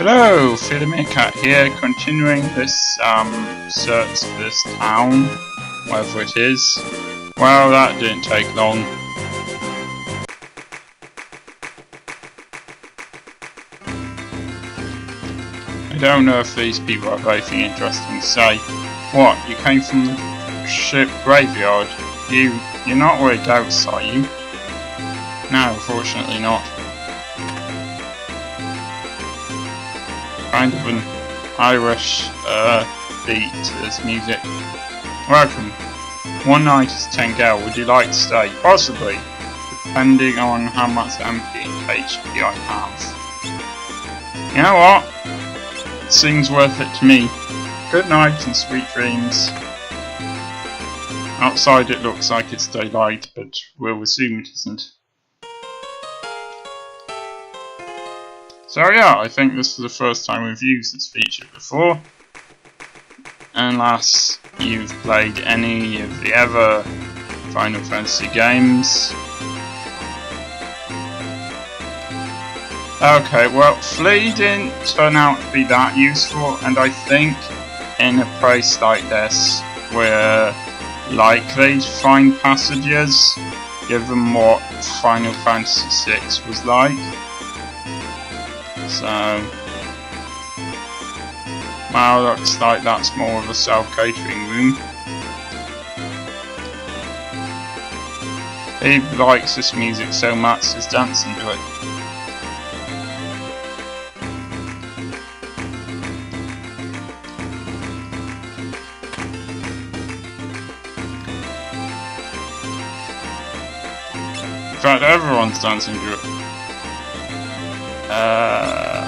Hello, Cat here, continuing this search for this town, whatever it is. Well, that didn't take long. I don't know if these people have anything interesting to say. What, you came from the ship graveyard? You're not worried out, are you? No, fortunately not. Kind of an Irish beat to this music. Welcome. One night is 10 gel. Would you like to stay? Possibly, depending on how much MP and HP I have. You know what? It seems worth it to me. Good night and sweet dreams. Outside it looks like it's daylight, but we'll assume it isn't. So yeah, I think this is the first time we've used this feature before. Unless you've played any of the other Final Fantasy games. Okay, well, Flea didn't turn out to be that useful, and I think in a place like this, we're likely to find passages, given what Final Fantasy VI was like. So, well, looks like that's more of a self-catering room. He likes this music so much, he's dancing to it. In fact, everyone's dancing to it.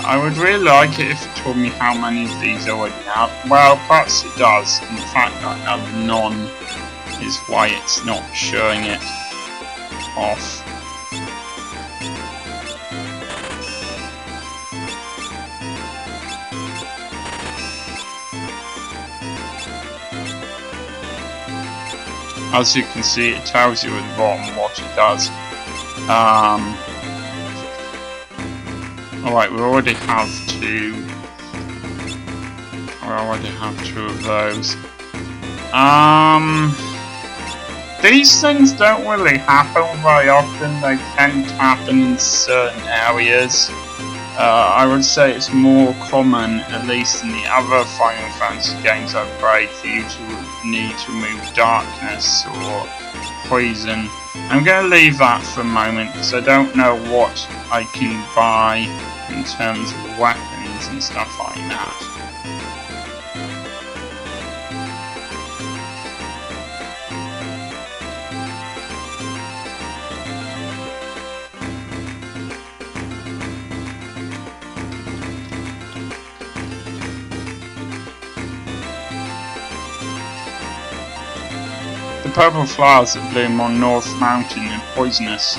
I would really like it if it told me how many of these I already have. Well, perhaps it does. In fact, I have none is why it's not showing it off. As you can see, it tells you at the bottom what it does. Alright, we already have two. We already have two of those. These things don't really happen very often. They tend to happen in certain areas. I would say it's more common, at least in the other Final Fantasy games I've played, for you to need to remove darkness or poison. I'm going to leave that for a moment because I don't know what I can buy in terms of weapons and stuff like that. The purple flowers that bloom on North Mountain are poisonous.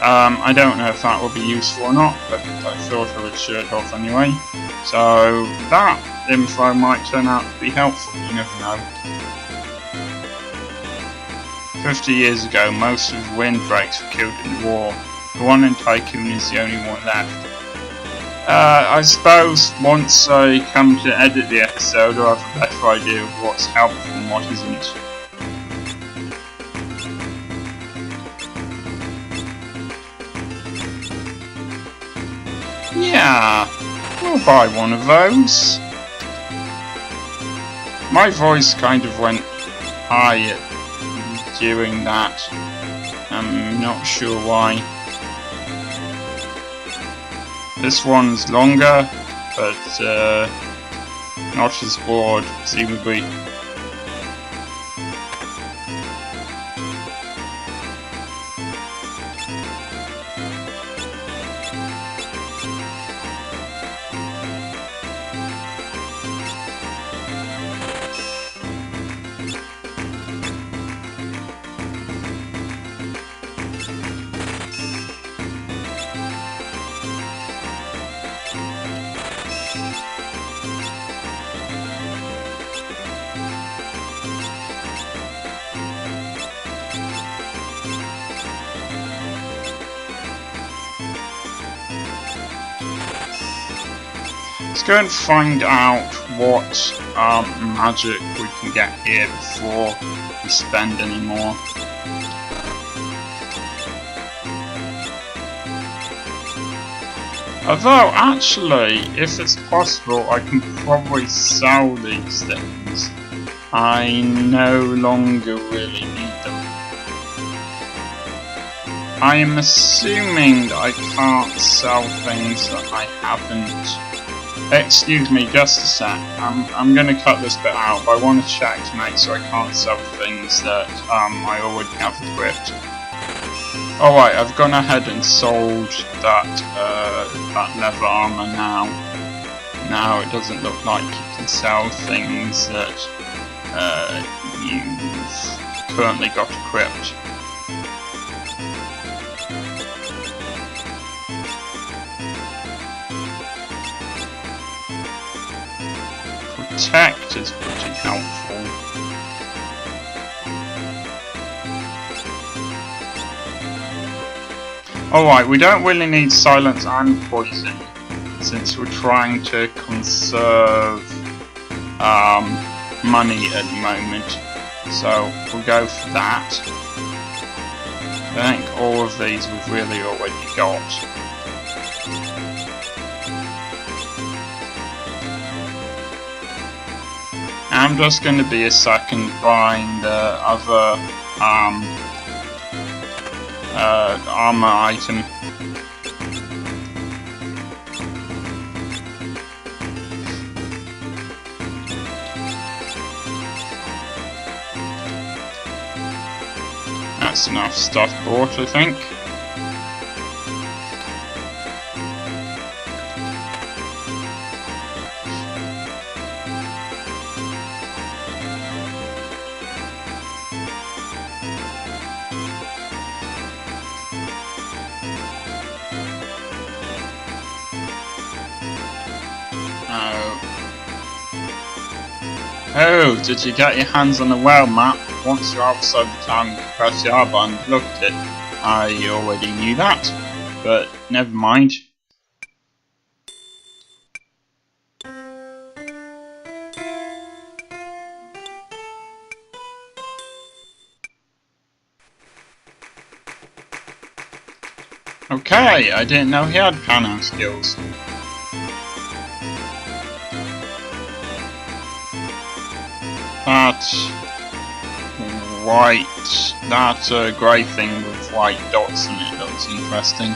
I don't know if that will be useful or not, but I thought I would show it off anyway. So that info might turn out to be helpful, you never know. 50 years ago, most of the Windbreaks were killed in the war. The one in Tycoon is the only one left. I suppose once I come to edit the episode, I'll have a better idea of what's helpful and what isn't. Yeah, we'll buy one of those. My voice kind of went high during that. I'm not sure why. This one's longer, but not as broad, presumably. Let's go and find out what magic we can get here before we spend any more. Although, actually, if it's possible, I can probably sell these things. I no longer really need them. I am assuming that I can't sell things that I haven't. Excuse me, just a sec. I'm going to cut this bit out, but I want to check to make sure I can't sell things that I already have equipped. Alright, I've gone ahead and sold that leather armor now. Now it doesn't look like you can sell things that you've currently got equipped. Protect is pretty helpful. Alright, we don't really need silence and poison since we're trying to conserve money at the moment. So we'll go for that. I think all of these we've really already got. I'm just going to be a second buying the other armor item. That's enough stuff bought, I think. Oh, did you get your hands on the world map? Once you're outside the town, you can press the R button to look at it. I already knew that, but never mind. Okay, I didn't know he had piano skills. That grey thing with white dots in it looks interesting.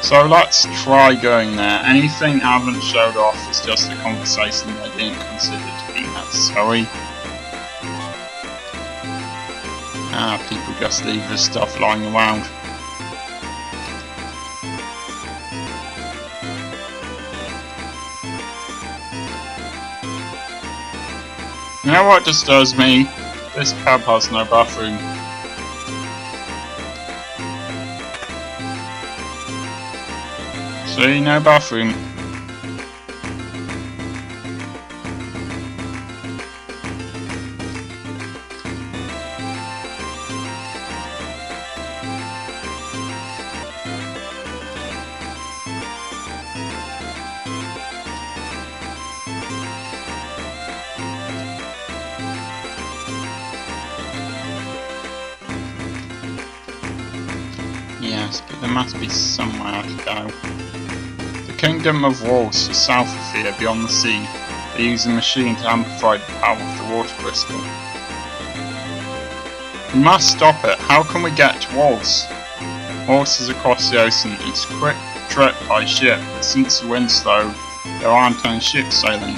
So let's try going there. Anything I haven't showed off is just a conversation I didn't consider to be necessary. People just leave this stuff lying around. You know what disturbs me? This pub has no bathroom. See, no bathroom. Yes, but there must be somewhere to go. The Kingdom of Walls is south of here, beyond the sea. They use a machine to amplify the power of the water crystal. We must stop it. How can we get to Walls? Walls is across the ocean. It's a quick trip by ship, but since the wind's slow, there aren't any ships sailing.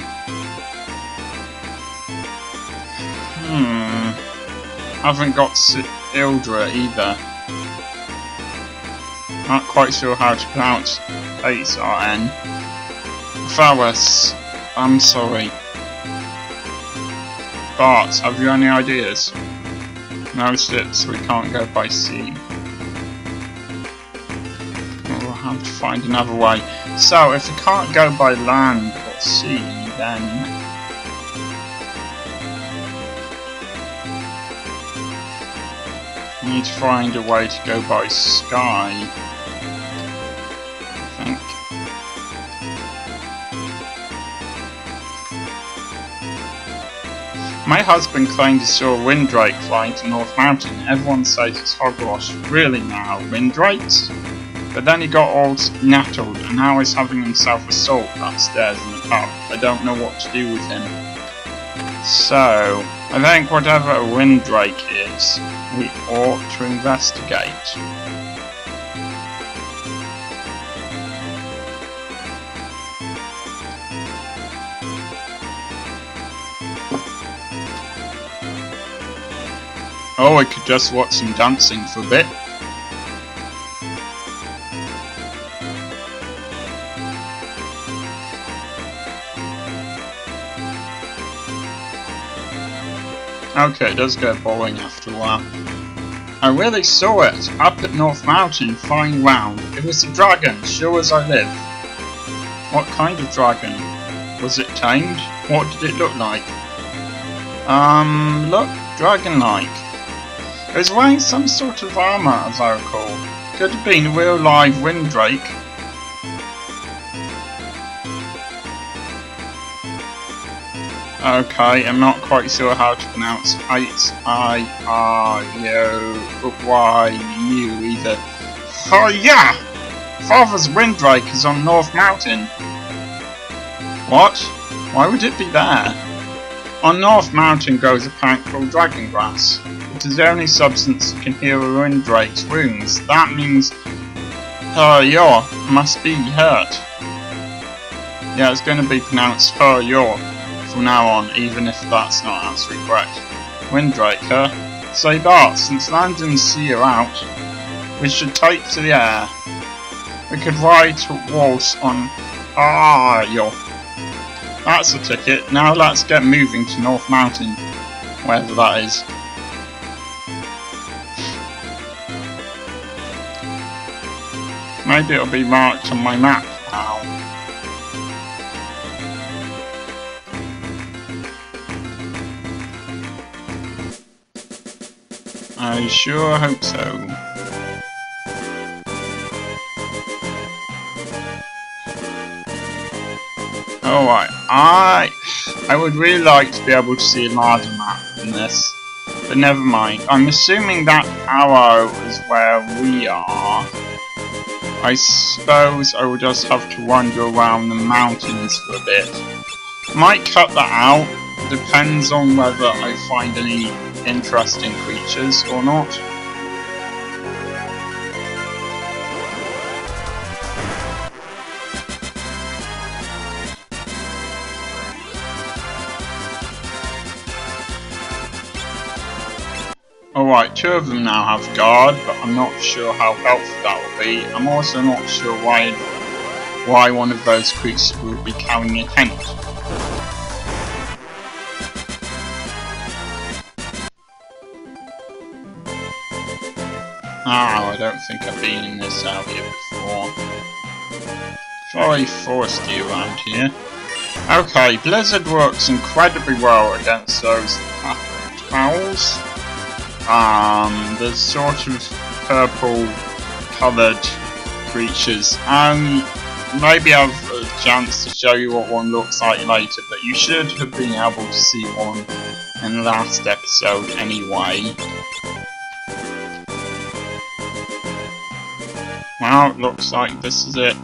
Haven't got Ildra either. Not quite sure how to pronounce H-R-N. Phallus, I'm sorry. Bart, have you any ideas? No ships, we can't go by sea. We'll have to find another way. So, if we can't go by land or sea, then we need to find a way to go by sky. My husband claimed he saw a Windrake flying to North Mountain. Everyone says it's hogwash. Really now, Windrakes? But then he got all nettled, and now he's having himself assault upstairs in the pub. I don't know what to do with him. So, I think whatever a Windrake is, we ought to investigate. Oh, I could just watch some dancing for a bit. Okay, it does get boring after a while. I really saw it, up at North Mountain, flying round. It was a dragon, sure as I live. What kind of dragon? Was it tamed? What did it look like? Look, dragon-like. It was wearing some sort of armour, as I recall. Could have been a real live Windrake. Okay, I'm not quite sure how to pronounce H-I-R-U-Y-U either. Oh yeah! Father's Windrake is on North Mountain. What? Why would it be there? On North Mountain grows a plant called dragon grass. It is the only substance that can heal a Windrake's wounds. That means Her-Yor must be hurt. Yeah, it's going to be pronounced Her-Yor from now on, even if that's not actually correct. Windrake, huh? Say Bart, since land and sea are out, we should take to the air. We could ride to waltz on Her-Yor. That's the ticket. Now let's get moving to North Mountain, wherever that is. Maybe it'll be marked on my map now. I sure hope so. Alright, I would really like to be able to see a larger map than this, but never mind. I'm assuming that arrow is where we are. I suppose I will just have to wander around the mountains for a bit. Might cut that out, depends on whether I find any interesting creatures or not. Alright, 2 of them now have guard, but I'm not sure how helpful that will be. I'm also not sure why one of those creatures will be carrying a tent. I don't think I've been in this area before. Very foresty around here. Okay, Blizzard works incredibly well against those owls. The sort of purple coloured creatures. Maybe I'll have a chance to show you what one looks like later, but you should have been able to see one in the last episode anyway. Well, it looks like this is it.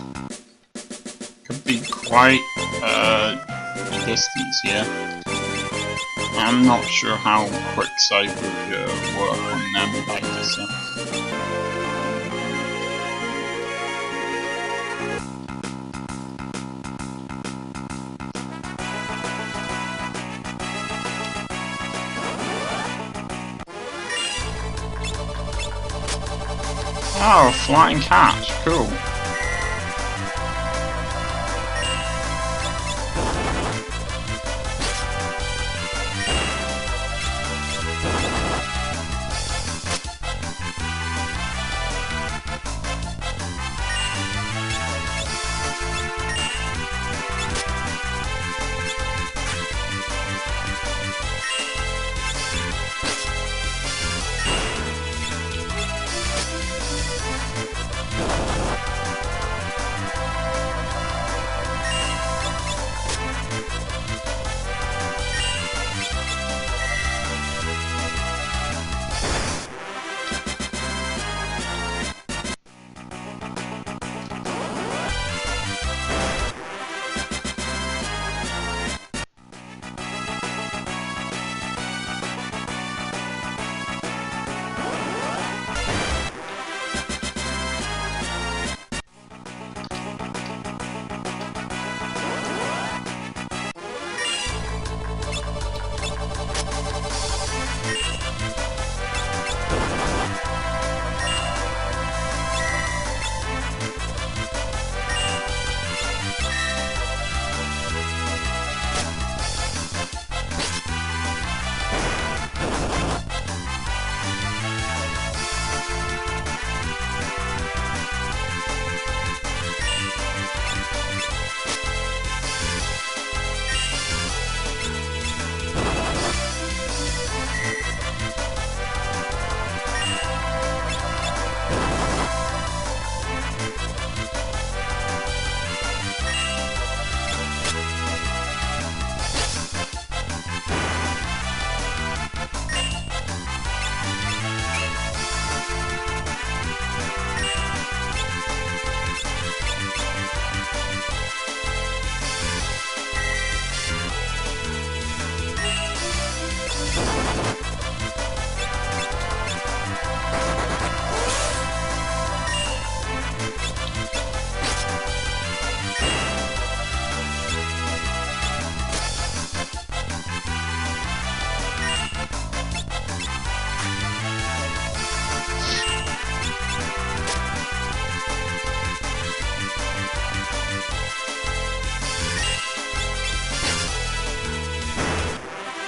Could be quite a distance here. I'm not sure how quick save would work on them like this. Oh, flying cat, cool.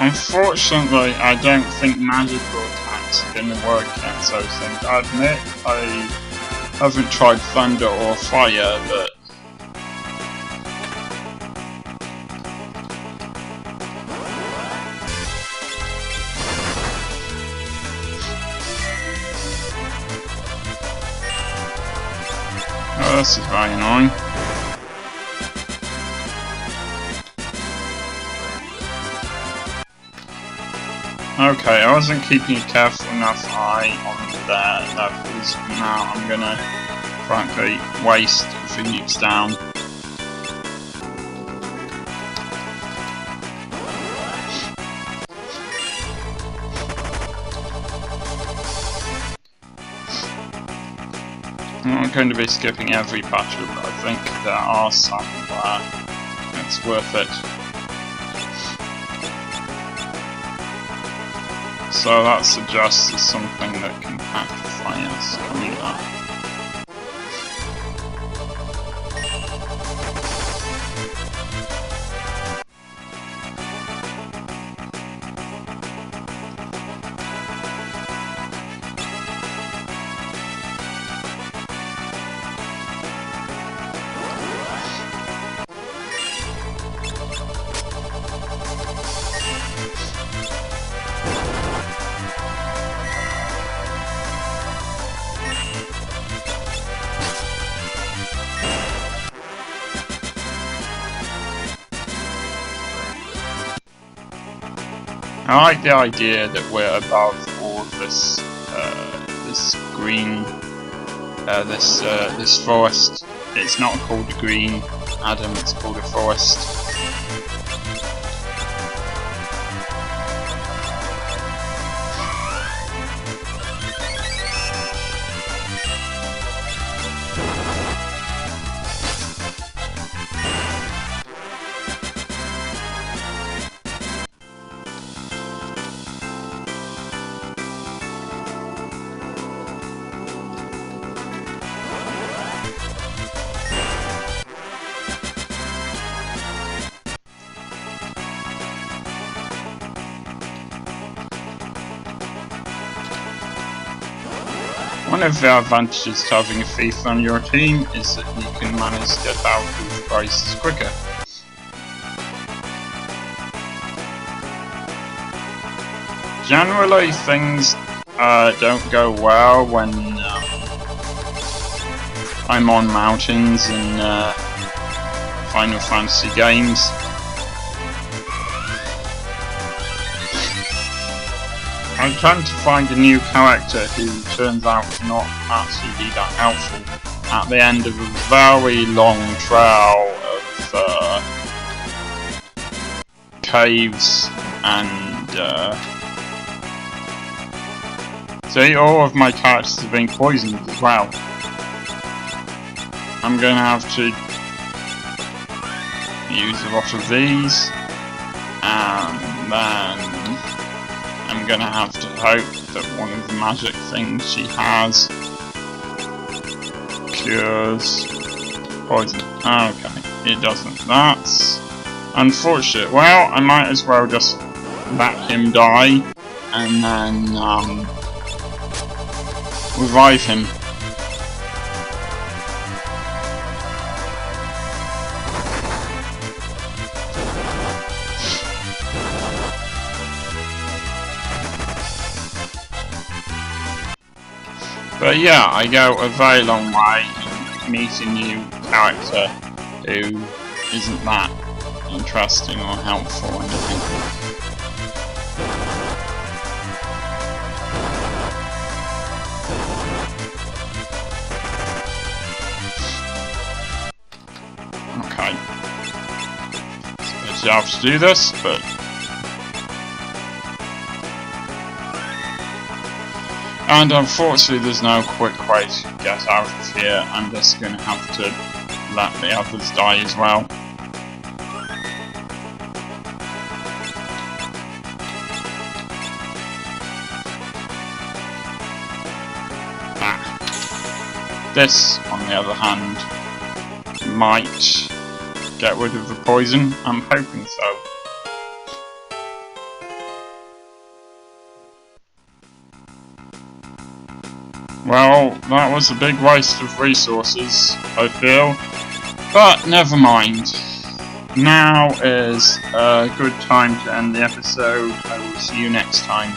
Unfortunately, I don't think magical attacks are going to work against those things. I admit, I haven't tried thunder or fire, but oh, this is very annoying. Okay, I wasn't keeping a careful enough eye on there. Because now I'm gonna, frankly, waste Phoenix down. I'm not going to be skipping every battle, but I think there are some where it's worth it. So that suggests there's something that can pacify us coming up. I like the idea that we're above all of this, this green, this forest. It's not called a green, Adam. It's called a forest. One of the advantages to having a thief on your team is that you can manage to get out of prices quicker. Generally, things don't go well when I'm on mountains in Final Fantasy games. I'm trying to find a new character who turns out not actually be that helpful at the end of a very long trail of caves and see, all of my characters have been poisoned as well. I'm going to have to use a lot of these, and then I'm going to have to hope that one of the magic things she has cures poison. Okay, it doesn't. That's unfortunate. Well, I might as well just let him die and then revive him. But yeah, I go a very long way and meet a new character who isn't that interesting or helpful or anything. Okay. It's a bit hard to do this, but and unfortunately there's no quick way to get out of here. I'm just going to have to let the others die as well. This, on the other hand, might get rid of the poison. I'm hoping so. Well, that was a big waste of resources, I feel. But never mind. Now is a good time to end the episode. I will see you next time.